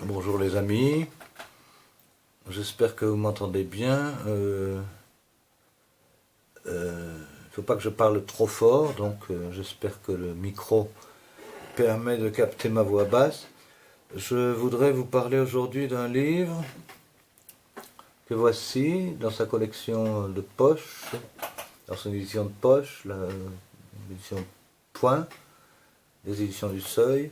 Bonjour les amis, j'espère que vous m'entendez bien. Il ne faut pas que je parle trop fort, donc j'espère que le micro permet de capter ma voix basse. Je voudrais vous parler aujourd'hui d'un livre que voici dans sa collection de poche, dans son édition de poche, l'édition Point, les éditions du Seuil.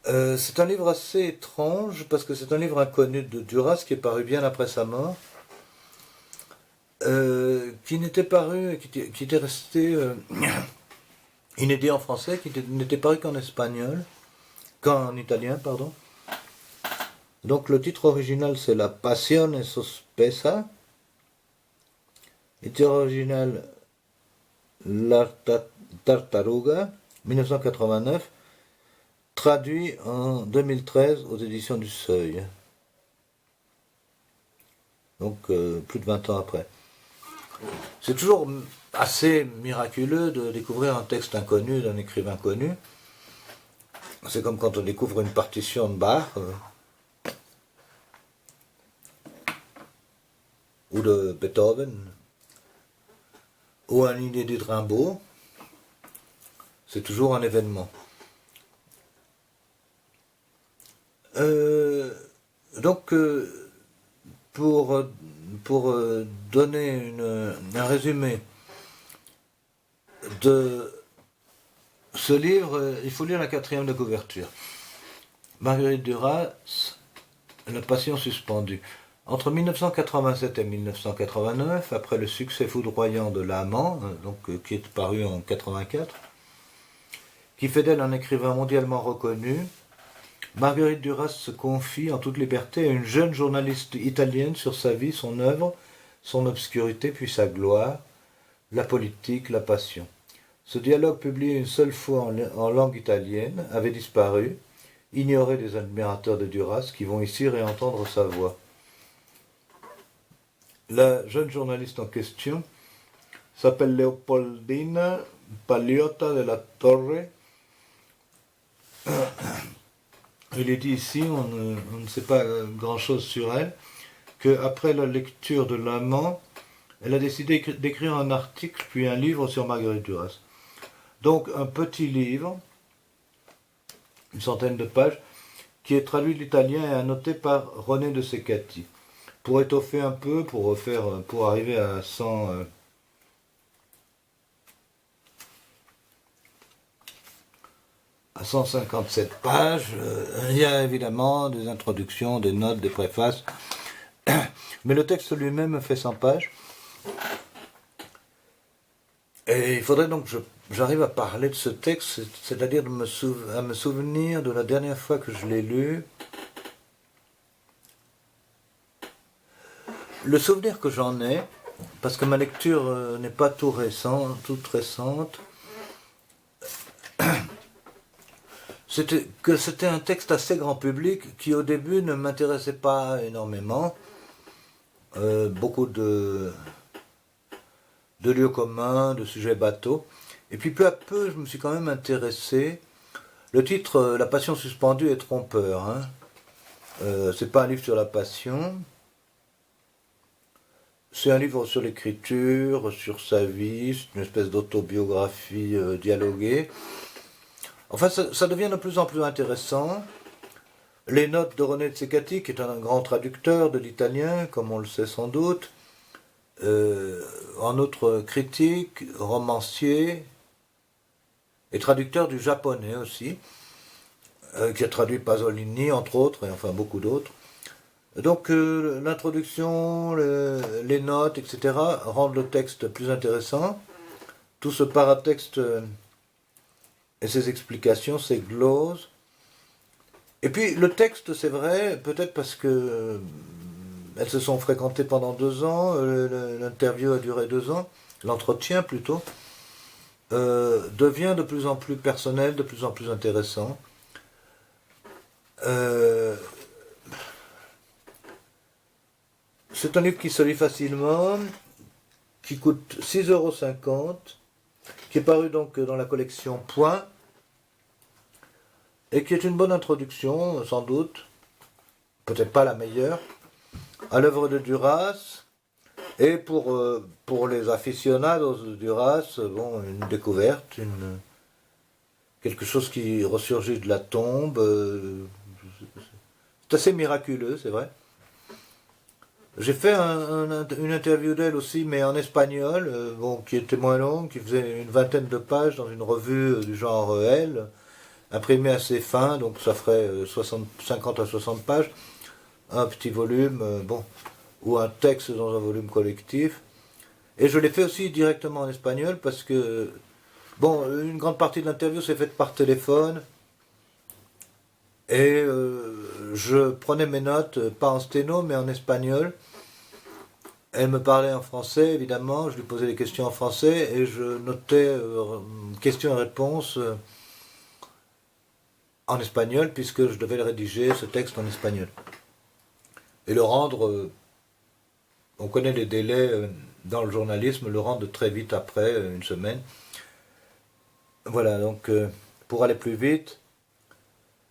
C'est un livre assez étrange parce que c'est un livre inconnu de Duras qui est paru bien après sa mort, qui n'était paru, qui était resté inédit en français, qui n'était paru qu'en italien, pardon. Donc le titre original c'est La Passione Sospesa, le titre original La Tartaruga, 1989. Traduit en 2013 aux éditions du Seuil. Donc plus de 20 ans après. C'est toujours assez miraculeux de découvrir un texte inconnu d'un écrivain connu. C'est comme quand on découvre une partition de Bach ou de Beethoven ou un inédit de Rimbaud. C'est toujours un événement. Donc, pour donner un résumé de ce livre, il faut lire la 4e de couverture. Marguerite Duras, La Passion suspendue. Entre 1987 et 1989, après le succès foudroyant de L'Amant, qui est paru en 1984, qui fait d'elle un écrivain mondialement reconnu, Marguerite Duras se confie en toute liberté à une jeune journaliste italienne sur sa vie, son œuvre, son obscurité puis sa gloire, la politique, la passion. Ce dialogue publié une seule fois en langue italienne avait disparu, ignoré des admirateurs de Duras qui vont ici réentendre sa voix. La jeune journaliste en question s'appelle Leopoldina Pagliota della Torre. Il est dit ici, on ne sait pas grand-chose sur elle, qu'après la lecture de L'Amant, elle a décidé d'écrire un article puis un livre sur Marguerite Duras. Donc un petit livre, une centaine de pages, qui est traduit de l'italien et annoté par René de Secati. Pour étoffer un peu, pour arriver à 157 pages, il y a évidemment des introductions, des notes, des préfaces, mais le texte lui-même fait 100 pages. Et il faudrait donc que j'arrive à parler de ce texte, c'est-à-dire à me souvenir de la dernière fois que je l'ai lu. Le souvenir que j'en ai, parce que ma lecture n'est pas toute récente, c'était un texte assez grand public qui au début ne m'intéressait pas énormément. Beaucoup de lieux communs, de sujets bateaux. Et puis peu à peu, je me suis quand même intéressé. Le titre, La Passion suspendue, est trompeur. C'est pas un livre sur la passion. C'est un livre sur l'écriture, sur sa vie, c'est une espèce d'autobiographie dialoguée. Enfin, ça devient de plus en plus intéressant. Les notes de René de Secati, qui est un grand traducteur de l'italien, comme on le sait sans doute, en outre critique, romancier, et traducteur du japonais aussi, qui a traduit Pasolini, entre autres, et enfin beaucoup d'autres. Donc l'introduction, les notes, etc. rendent le texte plus intéressant. Tout ce paratexte et ses explications, ses gloses. Et puis le texte, c'est vrai, peut-être parce que elles se sont fréquentées pendant 2 ans, l'interview a duré 2 ans, l'entretien plutôt, devient de plus en plus personnel, de plus en plus intéressant. C'est un livre qui se lit facilement, qui coûte 6,50 €, qui est paru donc dans la collection Point, et qui est une bonne introduction, sans doute, peut-être pas la meilleure, à l'œuvre de Duras, et pour les aficionados de Duras, bon, une découverte, quelque chose qui ressurgit de la tombe. C'est assez miraculeux, c'est vrai. J'ai fait une interview d'elle aussi, mais en espagnol, bon, qui était moins longue, qui faisait une vingtaine de pages dans une revue du genre Elle, imprimée assez fin, donc ça ferait 50 à 60 pages, un petit volume, bon, ou un texte dans un volume collectif. Et je l'ai fait aussi directement en espagnol parce que, bon, une grande partie de l'interview s'est faite par téléphone. Et je prenais mes notes, pas en sténo, mais en espagnol. Elle me parlait en français, évidemment. Je lui posais des questions en français et je notais questions et réponses en espagnol, puisque je devais le rédiger, ce texte en espagnol. Et le rendre, on connaît les délais dans le journalisme, le rendre très vite après, une semaine. Voilà, donc pour aller plus vite,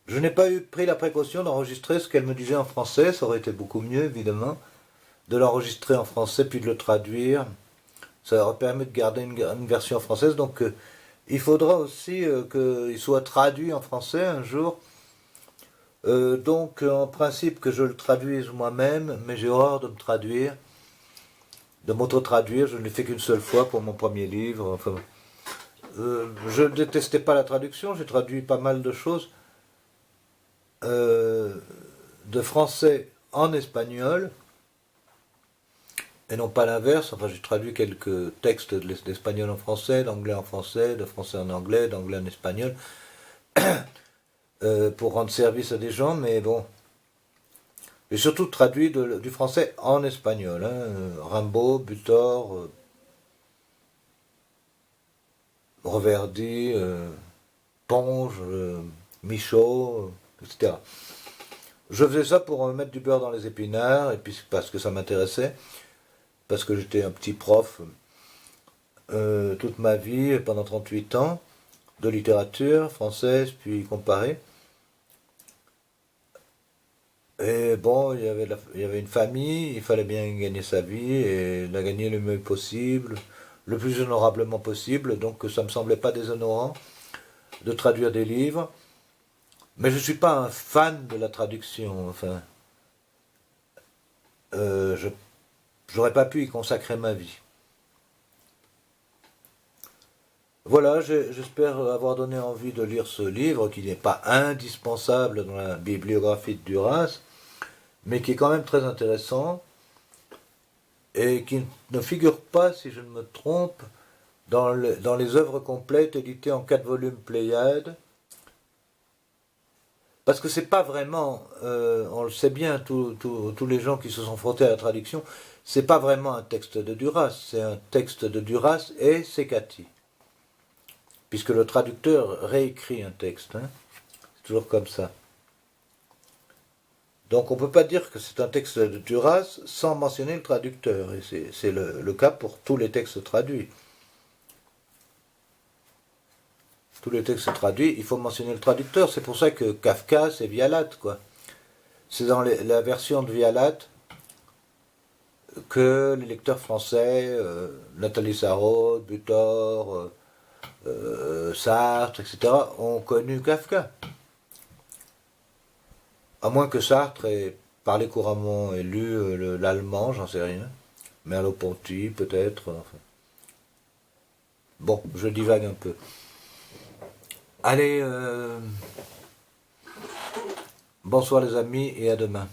je n'ai pas pris la précaution d'enregistrer ce qu'elle me disait en français, ça aurait été beaucoup mieux évidemment, de l'enregistrer en français puis de le traduire. Ça aurait permis de garder une version française, donc il faudra aussi qu'il soit traduit en français un jour. Donc en principe que je le traduise moi-même, mais j'ai horreur de me traduire, de m'auto-traduire, je ne l'ai fait qu'une seule fois pour mon premier livre. Enfin, je ne détestais pas la traduction, j'ai traduit pas mal de choses. De français en espagnol, et non pas l'inverse. Enfin, j'ai traduit quelques textes d'espagnol en français, d'anglais en français, de français en anglais, d'anglais en espagnol, pour rendre service à des gens, mais bon. J'ai surtout traduit du français en espagnol. Rimbaud, Butor, Reverdy, Ponge, Michaud, etc. Je faisais ça pour mettre du beurre dans les épinards, et puis parce que ça m'intéressait, parce que j'étais un petit prof toute ma vie, pendant 38 ans, de littérature française, puis comparée. Et bon, il y avait une famille, il fallait bien gagner sa vie, et la gagner le mieux possible, le plus honorablement possible, donc ça me semblait pas déshonorant de traduire des livres. Mais je ne suis pas un fan de la traduction, enfin. J'aurais pas pu y consacrer ma vie. Voilà, j'espère avoir donné envie de lire ce livre, qui n'est pas indispensable dans la bibliographie de Duras, mais qui est quand même très intéressant, et qui ne figure pas, si je ne me trompe, dans les œuvres complètes éditées en 4 volumes Pléiade, parce que c'est pas vraiment, on le sait bien, tous les gens qui se sont frottés à la traduction, c'est pas vraiment un texte de Duras, c'est un texte de Duras et Secati. Puisque le traducteur réécrit un texte, hein. C'est toujours comme ça. Donc on ne peut pas dire que c'est un texte de Duras sans mentionner le traducteur, et c'est le cas pour tous les textes traduits. Tous les textes traduits, il faut mentionner le traducteur. C'est pour ça que Kafka, c'est Vialat, quoi. C'est dans la version de Vialat que les lecteurs français, Nathalie Sarraute, Butor, Sartre, etc., ont connu Kafka. À moins que Sartre ait parlé couramment et lu l'allemand, j'en sais rien. Merleau-Ponty, peut-être. Enfin. Bon, je divague un peu. Allez, bonsoir les amis et à demain.